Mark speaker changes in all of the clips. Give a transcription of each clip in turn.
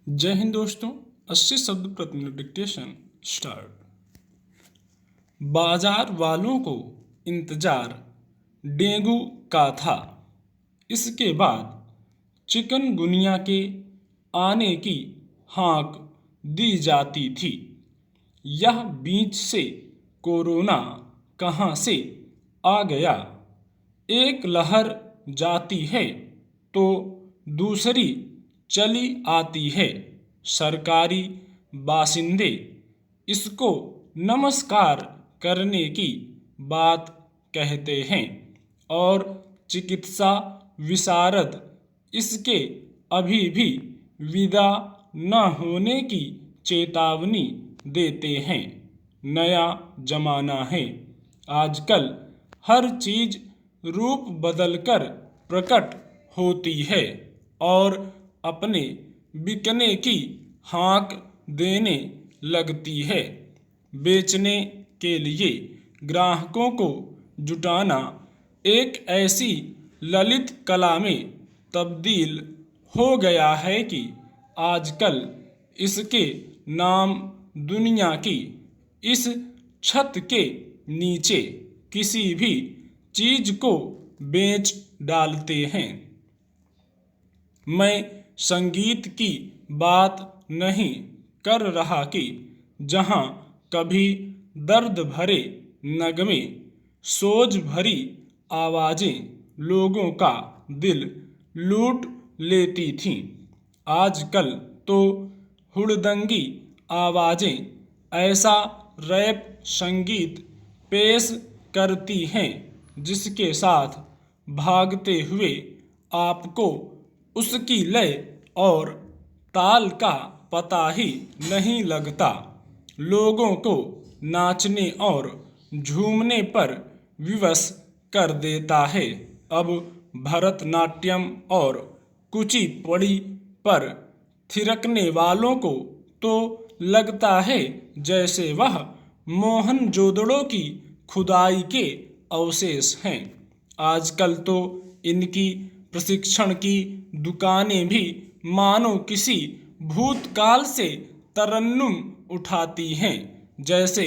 Speaker 1: जय हिंद दोस्तों। 80 शब्द प्रति मिनट डिक्टेशन स्टार्ट। बाजार वालों को इंतजार डेंगू का था। इसके बाद चिकनगुनिया के आने की हाँक दी जाती थी। यह बीच से कोरोना कहाँ से आ गया? एक लहर जाती है तो दूसरी चली आती है। सरकारी बाशिंदे इसको नमस्कार करने की बात कहते हैं और चिकित्सा विशारद इसके अभी भी विदा न होने की चेतावनी देते हैं। नया जमाना है। आजकल हर चीज रूप बदलकर प्रकट होती है और अपने बिकने की हाँक देने लगती है। बेचने के लिए ग्राहकों को जुटाना एक ऐसी ललित कला में तब्दील हो गया है कि आजकल इसके नाम दुनिया की इस छत के नीचे किसी भी चीज को बेच डालते हैं। मैं संगीत की बात नहीं कर रहा कि जहां कभी दर्द भरे नगमे, सोज भरी आवाजें लोगों का दिल लूट लेती थीं। आजकल तो हुड़दंगी आवाजें ऐसा रैप संगीत पेश करती हैं जिसके साथ भागते हुए आपको उसकी लय और ताल का पता ही नहीं लगता। लोगों को नाचने और झूमने पर विवश कर देता है। अब भरतनाट्यम और कुचिपुड़ी पर थिरकने वालों को तो लगता है जैसे वह मोहनजोदड़ो की खुदाई के अवशेष हैं। आजकल तो इनकी प्रशिक्षण की दुकानें भी मानो किसी भूतकाल से तरन्नुम उठाती हैं, जैसे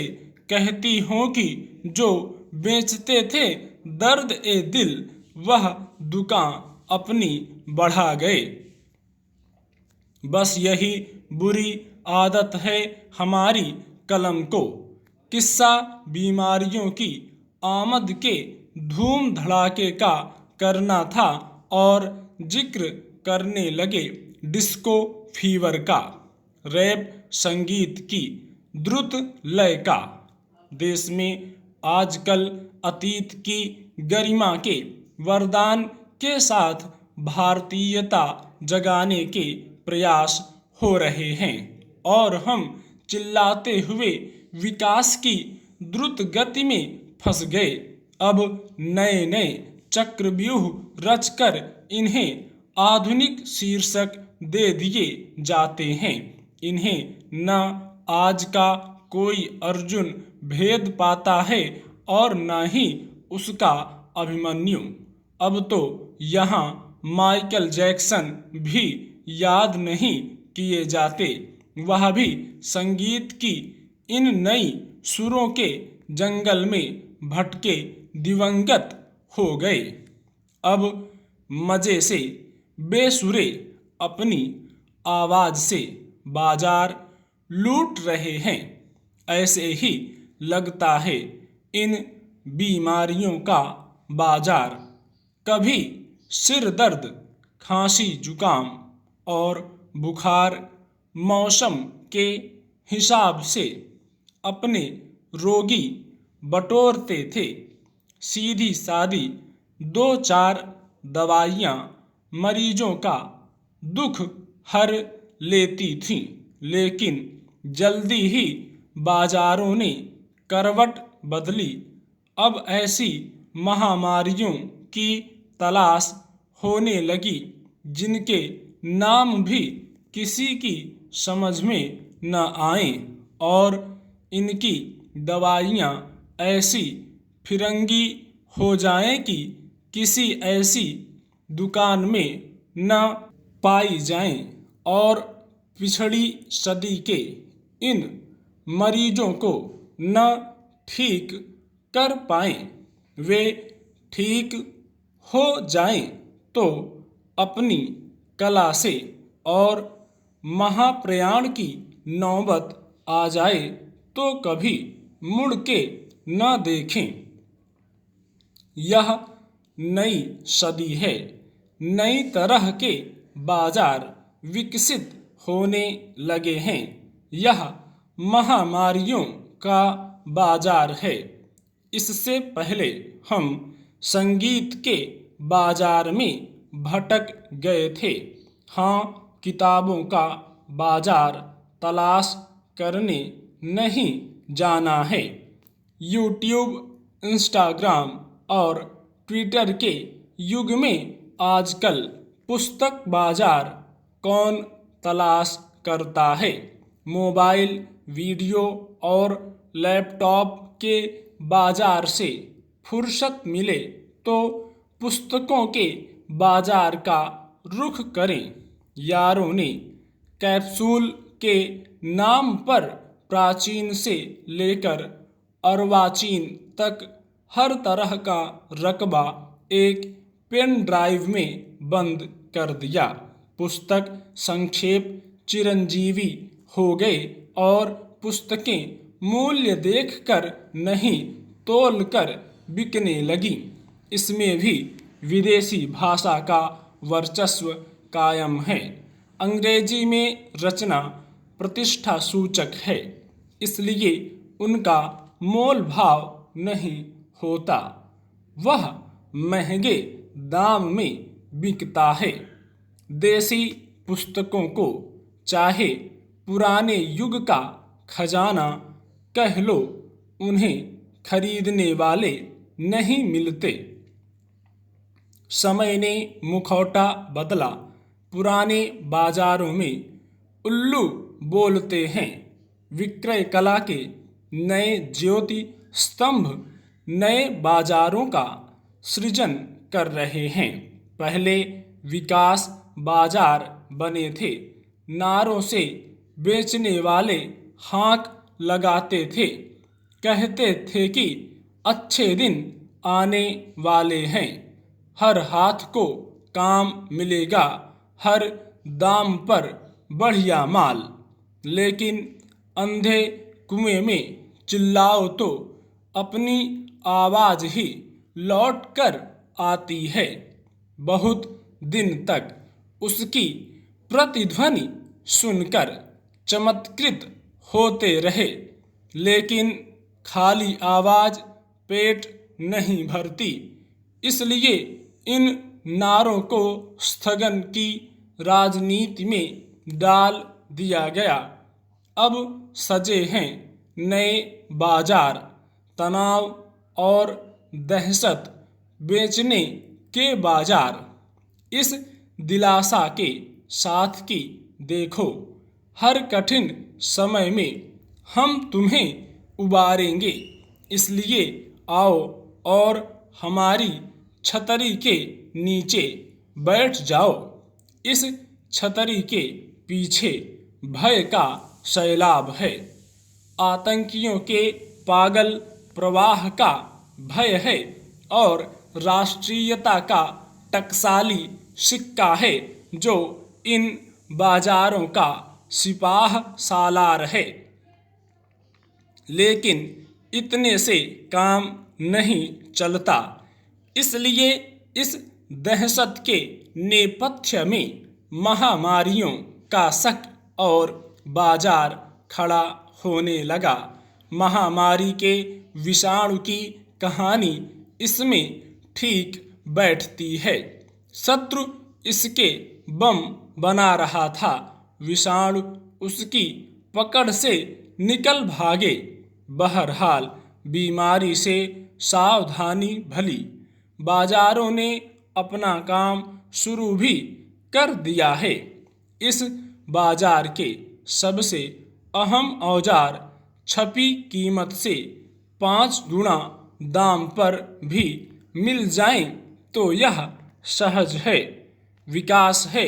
Speaker 1: कहती हों कि जो बेचते थे दर्द ए दिल वह दुकान अपनी बढ़ा गए। बस यही बुरी आदत है हमारी कलम को। किस्सा बीमारियों की आमद के धूम धड़ाके का करना था और जिक्र करने लगे डिस्को फीवर का, रैप संगीत की द्रुत लय का। देश में आजकल अतीत की गरिमा के वरदान के साथ भारतीयता जगाने के प्रयास हो रहे हैं और हम चिल्लाते हुए विकास की द्रुत गति में फंस गए। अब नए नए चक्रव्यूह रचकर इन्हें आधुनिक शीर्षक दे दिए जाते हैं। इन्हें न आज का कोई अर्जुन भेद पाता है और न ही उसका अभिमन्यु। अब तो यहाँ माइकल जैक्सन भी याद नहीं किए जाते। वह भी संगीत की इन नई सुरों के जंगल में भटके दिवंगत हो गए। अब मजे से बेसुरे अपनी आवाज से बाजार लूट रहे हैं। ऐसे ही लगता है इन बीमारियों का बाजार। कभी सिर दर्द, खांसी, जुकाम और बुखार मौसम के हिसाब से अपने रोगी बटोरते थे। सीधी सादी दो चार दवाइयाँ मरीजों का दुख हर लेती थीं, लेकिन जल्दी ही बाजारों ने करवट बदली। अब ऐसी महामारियों की तलाश होने लगी जिनके नाम भी किसी की समझ में न आए और इनकी दवाइयाँ ऐसी फिरंगी हो जाएं कि किसी ऐसी दुकान में न पाई जाएं और पिछड़ी सदी के इन मरीजों को न ठीक कर पाएं, वे ठीक हो जाएं तो अपनी कला से और महाप्रयाण की नौबत आ जाए तो कभी मुड़ के न देखें। यह नई सदी है, नई तरह के बाजार विकसित होने लगे हैं। यह महामारियों का बाजार है। इससे पहले हम संगीत के बाजार में भटक गए थे। हाँ, किताबों का बाजार तलाश करने नहीं जाना है। यूट्यूब, इंस्टाग्राम और ट्विटर के युग में आजकल पुस्तक बाजार कौन तलाश करता है। मोबाइल, वीडियो और लैपटॉप के बाजार से फुर्सत मिले तो पुस्तकों के बाजार का रुख करें। यारों ने कैप्सूल के नाम पर प्राचीन से लेकर अर्वाचीन तक हर तरह का रकबा एक पेन ड्राइव में बंद कर दिया। पुस्तक संक्षेप चिरंजीवी हो गए और पुस्तकें मूल्य देखकर नहीं तोलकर बिकने लगी। इसमें भी विदेशी भाषा का वर्चस्व कायम है। अंग्रेजी में रचना प्रतिष्ठा सूचक है, इसलिए उनका मोल भाव नहीं होता। वह महंगे दाम में बिकता है। देसी पुस्तकों को चाहे पुराने युग का खजाना कह लो, उन्हें खरीदने वाले नहीं मिलते। समय ने मुखौटा बदला। पुराने बाजारों में उल्लू बोलते हैं। विक्रय कला के नए ज्योति स्तंभ नए बाजारों का सृजन कर रहे हैं। पहले विकास बाजार बने थे। नारों से बेचने वाले हाँक लगाते थे, कहते थे कि अच्छे दिन आने वाले हैं, हर हाथ को काम मिलेगा, हर दाम पर बढ़िया माल। लेकिन अंधे कुएं में चिल्लाओ तो अपनी आवाज ही लौट कर आती है। बहुत दिन तक उसकी प्रतिध्वनि सुनकर चमत्कृत होते रहे, लेकिन खाली आवाज पेट नहीं भरती। इसलिए इन नारों को स्थगन की राजनीति में डाल दिया गया। अब सजे हैं नए बाजार, तनाव और दहशत बेचने के बाजार। इस दिलासा के साथ कि देखो, हर कठिन समय में हम तुम्हें उबारेंगे, इसलिए आओ और हमारी छतरी के नीचे बैठ जाओ। इस छतरी के पीछे भय का सैलाब है, आतंकियों के पागल प्रवाह का भय है और राष्ट्रीयता का टकसाली सिक्का है जो इन बाजारों का सिपाह सालार है। लेकिन इतने से काम नहीं चलता, इसलिए इस दहशत के नेपथ्य में महामारियों का शक और बाजार खड़ा होने लगा। महामारी के विषाणु की कहानी इसमें ठीक बैठती है। शत्रु इसके बम बना रहा था, विषाणु उसकी पकड़ से निकल भागे। बहरहाल बीमारी से सावधानी भली। बाजारों ने अपना काम शुरू भी कर दिया है। इस बाजार के सबसे अहम औजार छपी कीमत से 5 गुना दाम पर भी मिल जाएं तो यह सहज है। विकास है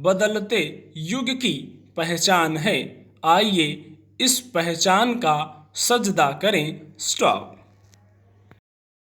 Speaker 1: बदलते युग की पहचान है। आइए इस पहचान का सजदा करें। स्टॉप।